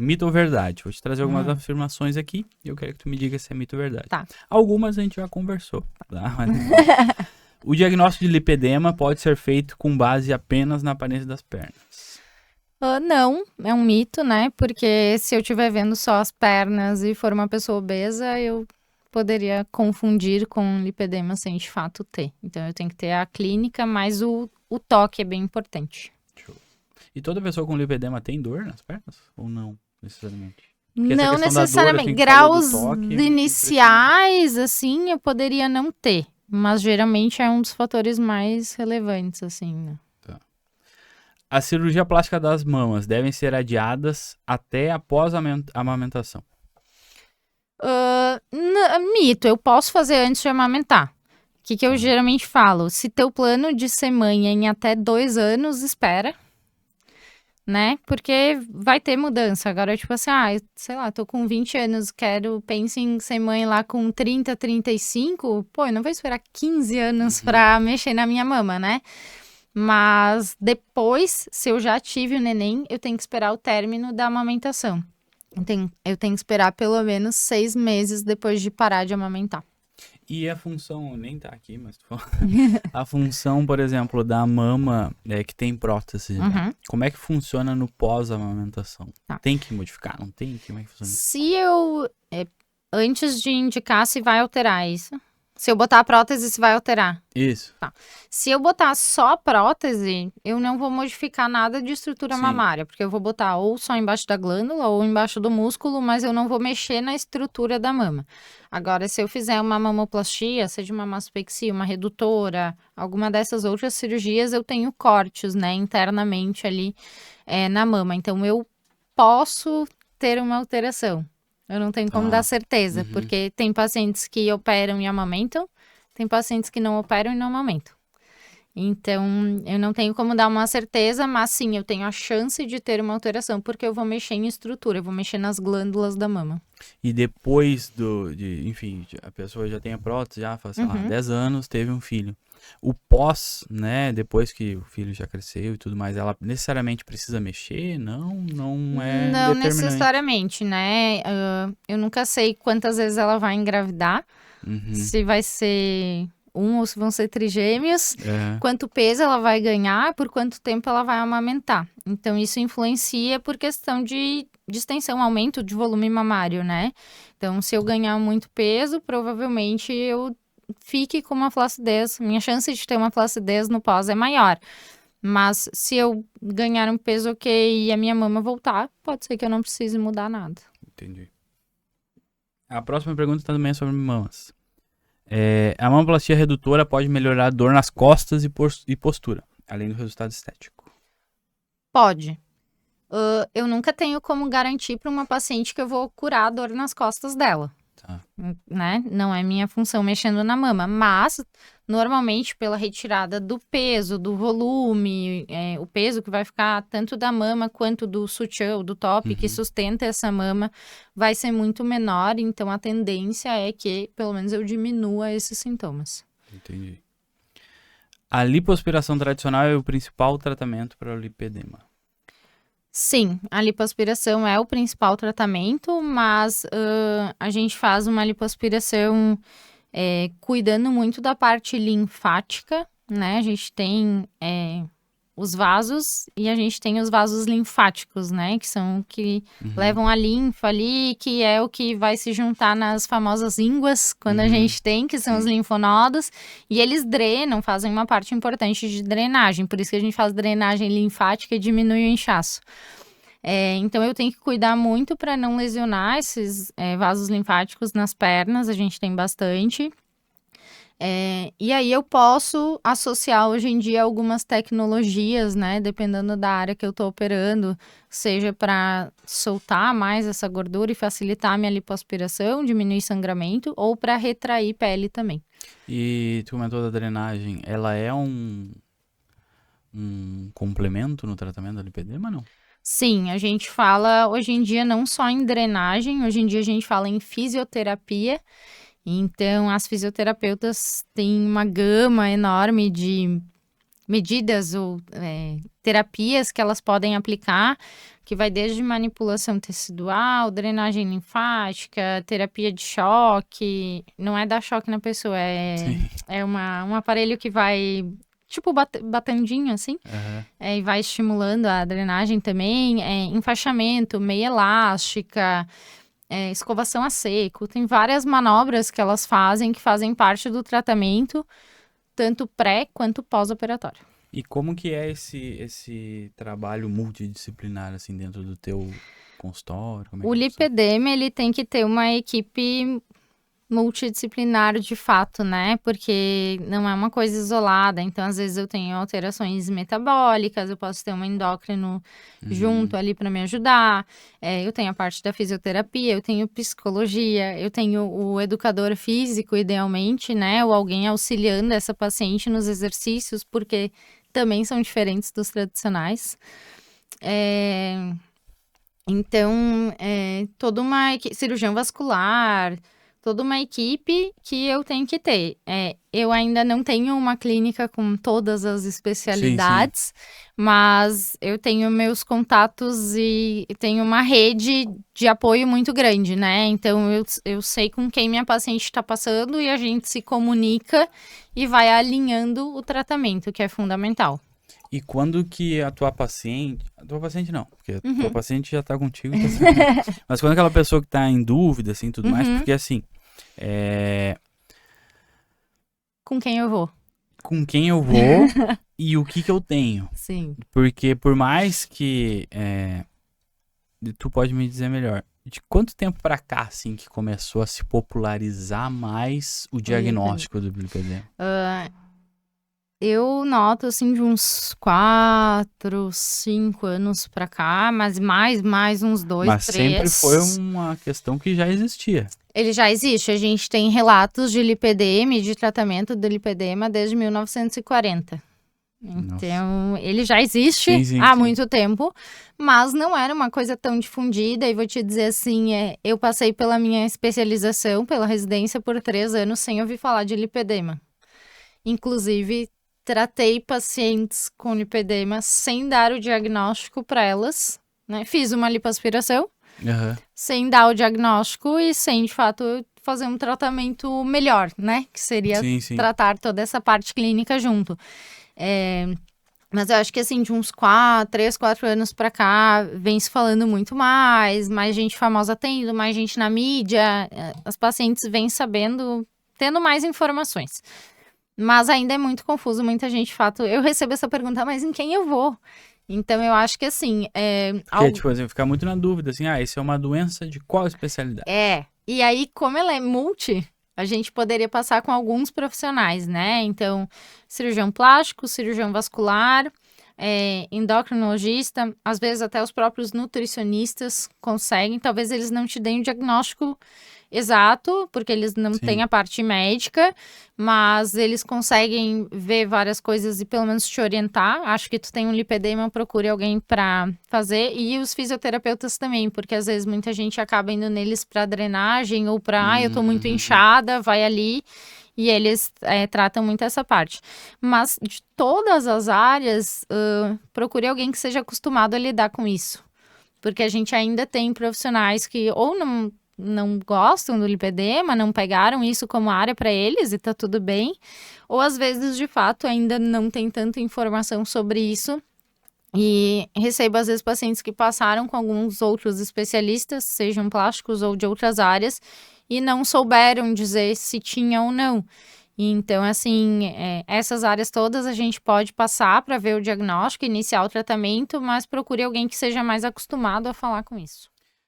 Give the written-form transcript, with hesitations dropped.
Mito ou verdade? Vou te trazer algumas afirmações aqui e eu quero que tu me diga se é mito ou verdade. Tá. Algumas a gente já conversou, tá? Mas, o diagnóstico de lipedema pode ser feito com base apenas na aparência das pernas. Não, é um mito, né? Porque se eu estiver vendo só as pernas e for uma pessoa obesa, eu poderia confundir com lipedema sem de fato ter. Então eu tenho que ter a clínica, mas o toque é bem importante. Show. E toda pessoa com lipedema tem dor nas pernas? Ou não, necessariamente? Porque essa Não questão da dor, necessariamente. assim, que tu falou do Graus toque, me iniciais, assim, eu poderia não ter. Mas geralmente é um dos fatores mais relevantes, assim, né? A cirurgia plástica das mamas devem ser adiadas até após a amamentação. Mito, eu posso fazer antes de amamentar. O que eu geralmente falo? Se teu plano de ser mãe é em até 2 anos, espera, né? Porque vai ter mudança. Agora, tipo assim, sei lá, tô com 20 anos, penso em ser mãe lá com 30, 35, pô, eu não vou esperar 15 anos pra mexer na minha mama, né? Mas depois, se eu já tive o neném, eu tenho que esperar o término da amamentação. Eu tenho que esperar pelo menos 6 meses depois de parar de amamentar. E a função, nem tá aqui, mas a função, por exemplo, da mama que tem prótese, como é que funciona no pós-amamentação? Tá. Tem que modificar? Não tem? Como é que funciona? Se eu, antes de indicar se vai alterar isso, se eu botar a prótese, se vai alterar. Isso. Tá. Se eu botar só prótese, eu não vou modificar nada de estrutura mamária, porque eu vou botar ou só embaixo da glândula ou embaixo do músculo, mas eu não vou mexer na estrutura da mama. Agora, se eu fizer uma mamoplastia, seja uma mastopexia, uma redutora, alguma dessas outras cirurgias, eu tenho cortes, né, internamente ali na mama. Então, eu posso ter uma alteração. Eu não tenho como dar certeza, porque tem pacientes que operam e amamentam, tem pacientes que não operam e não amamentam. Então, eu não tenho como dar uma certeza, mas sim, eu tenho a chance de ter uma alteração, porque eu vou mexer em estrutura, eu vou mexer nas glândulas da mama. E depois enfim, a pessoa já tem a prótese, já faz, sei lá, 10 anos, teve um filho. O pós, né, depois que o filho já cresceu e tudo mais, ela necessariamente precisa mexer? Não é Não determinante. necessariamente, né? Eu nunca sei quantas vezes ela vai engravidar, se vai ser ou se vão ser trigêmeos, quanto peso ela vai ganhar, por quanto tempo ela vai amamentar. Então, isso influencia por questão de extensão, aumento de volume mamário, né? Então, se eu ganhar muito peso, provavelmente eu fique com uma flacidez. Minha chance de ter uma flacidez no pós é maior. Mas se eu ganhar um peso ok e a minha mama voltar, pode ser que eu não precise mudar nada. Entendi. A próxima pergunta também é sobre mamas. A mamoplastia redutora pode melhorar a dor nas costas e postura, além do resultado estético. Pode. Eu nunca tenho como garantir para uma paciente que eu vou curar a dor nas costas dela. Tá. Né? Não é minha função mexendo na mama, mas normalmente pela retirada do peso, do volume, o peso que vai ficar tanto da mama quanto do sutiã ou do top que sustenta essa mama vai ser muito menor, então a tendência é que pelo menos eu diminua esses sintomas. Entendi. A lipoaspiração tradicional é o principal tratamento para o lipedema. Sim, a lipoaspiração é o principal tratamento, mas a gente faz uma lipoaspiração cuidando muito da parte linfática, né? A gente tem os vasos e a gente tem os vasos linfáticos, né? Que são que levam a linfa ali, que é o que vai se juntar nas famosas ínguas, quando a gente tem, que são os linfonodos, e eles drenam, fazem uma parte importante de drenagem, por isso que a gente faz drenagem linfática e diminui o inchaço. Então, eu tenho que cuidar muito para não lesionar esses vasos linfáticos nas pernas, a gente tem bastante. E aí eu posso associar hoje em dia algumas tecnologias, né, dependendo da área que eu tô operando, seja para soltar mais essa gordura e facilitar a minha lipoaspiração, diminuir sangramento, ou para retrair pele também. E tu comentou da drenagem, ela é um complemento no tratamento da lipedema, não? Sim, a gente fala hoje em dia não só em drenagem, hoje em dia a gente fala em fisioterapia. Então, as fisioterapeutas têm uma gama enorme de medidas ou terapias que elas podem aplicar que vai desde manipulação tecidual, drenagem linfática, terapia de choque. Não é dar choque na pessoa, é um aparelho que vai, tipo, batendinho, assim, e vai estimulando a drenagem também, enfaixamento, meia elástica, escovação a seco. Tem várias manobras que elas fazem, que fazem parte do tratamento, tanto pré quanto pós-operatório. E como que é esse trabalho multidisciplinar, assim, dentro do teu consultório? O lipedema, ele tem que ter uma equipe multidisciplinar de fato, né? Porque não é uma coisa isolada. Então, às vezes eu tenho alterações metabólicas, eu posso ter um endócrino junto ali para me ajudar. Eu tenho a parte da fisioterapia, eu tenho psicologia, eu tenho o educador físico, idealmente, né? Ou alguém auxiliando essa paciente nos exercícios, porque também são diferentes dos tradicionais. Então, toda uma cirurgião vascular, toda uma equipe que eu tenho que ter. Eu ainda não tenho uma clínica com todas as especialidades, mas eu tenho meus contatos e tenho uma rede de apoio muito grande, né? Então, eu sei com quem minha paciente está passando e a gente se comunica e vai alinhando o tratamento, que é fundamental. E quando que a tua paciente não, porque a tua paciente já tá contigo, tá certo. Mas quando aquela pessoa que tá em dúvida, assim, tudo mais, porque assim, com quem eu vou? Com quem eu vou e o que eu tenho. Sim. Porque por mais que, tu pode me dizer melhor, de quanto tempo pra cá, assim, que começou a se popularizar mais o diagnóstico do lipedema? Eu noto, assim, de uns 4, 5 anos pra cá, mas mais uns 2, 3. Mas sempre foi uma questão que já existia. Ele já existe. A gente tem relatos de lipedema e de tratamento do lipedema desde 1940. Então, ele já existe há muito tempo, mas não era uma coisa tão difundida. E vou te dizer assim, eu passei pela minha especialização, pela residência, por 3 anos sem ouvir falar de lipedema. Inclusive, tratei pacientes com lipedema sem dar o diagnóstico para elas, né? Fiz uma lipoaspiração, sem dar o diagnóstico e sem, de fato, fazer um tratamento melhor, né? Que seria tratar toda essa parte clínica junto. Mas eu acho que, assim, de uns 3, 4 anos pra cá, vem se falando muito mais gente famosa tendo, mais gente na mídia, as pacientes vêm sabendo, tendo mais informações. Mas ainda é muito confuso, muita gente, de fato, eu recebo essa pergunta, mas em quem eu vou? Então, eu acho que, assim... Porque, tipo assim, ficar muito na dúvida, assim, isso é uma doença de qual especialidade? E aí, como ela é multi, a gente poderia passar com alguns profissionais, né? Então, cirurgião plástico, cirurgião vascular, endocrinologista, às vezes até os próprios nutricionistas conseguem, talvez eles não te deem o diagnóstico exato, porque eles não têm a parte médica, mas eles conseguem ver várias coisas e pelo menos te orientar. Acho que tu tem um lipedema, procure alguém para fazer. E os fisioterapeutas também, porque às vezes muita gente acaba indo neles para drenagem ou para, eu tô muito inchada, vai ali. E eles tratam muito essa parte. Mas de todas as áreas, procure alguém que seja acostumado a lidar com isso. Porque a gente ainda tem profissionais que ou não gostam do lipedema, não pegaram isso como área para eles e tá tudo bem. Ou às vezes, de fato, ainda não tem tanta informação sobre isso. E recebo, às vezes, pacientes que passaram com alguns outros especialistas, sejam plásticos ou de outras áreas, e não souberam dizer se tinha ou não. Então, assim, essas áreas todas a gente pode passar para ver o diagnóstico, iniciar o tratamento, mas procure alguém que seja mais acostumado a falar com isso.